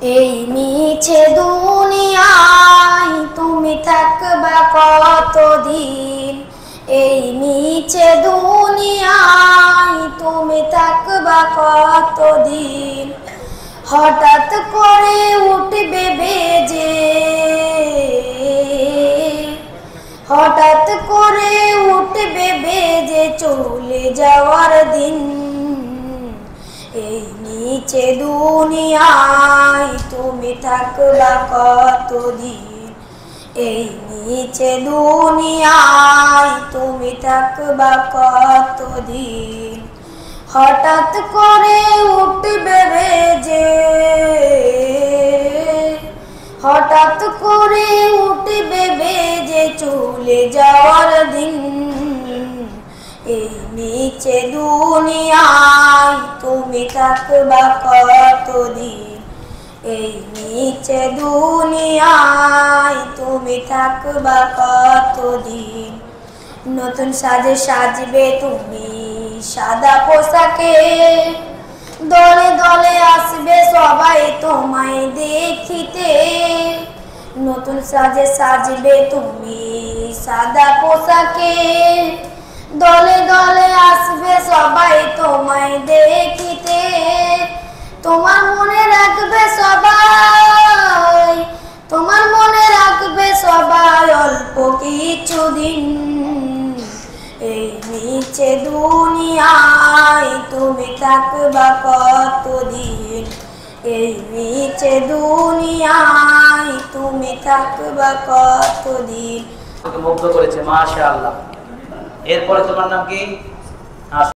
এই মিছে দুনিয়ায় তুমি থাকবা কতদিন, এই মিছে দুনিয়ায় তুমি থাকবা কতদিন। হঠাৎ করে উঠবে বেজে, হঠাৎ করে উঠবে বেজে চলে যাওয়ার দিন। এই নিচে দুনিয়ায় তুমি থাকবা কতদিন, এই নিচে দুনিয়ায় তুমি থাকবা কতদিন। হঠাৎ করে উঠবে বেজে, হঠাৎ করে উঠবে বেজে চলে যাওয়ার দিন। এই নিচে দুনিয়ায় তুমি থাকবা কতদিন, এই নিচে দুনিয়ায় তুমি থাকবা কতদিন। নতুন সাজে সাজবে তুমি সাদা পোশাকে, দলে দলে আসবে সবাই তোমায় দেখিতে। নতুন সাজে সাজবে তুমি সাদা পোশাকে, দলে দলে আসবে সবাই তোমায় দেখিতে। তোমার মনে রাখবে সবাই, তোমার মনে রাখবে সবাই অল্প কিছুদিন। এই নিচে দুনিয়ায় তুমি থাকবা কতদিন, এই নিচে দুনিয়ায় তুমি থাকবা কতদিন। মুগ্ধ করেছে মাশাআল্লাহ। এরপরে তোমার নাম কি?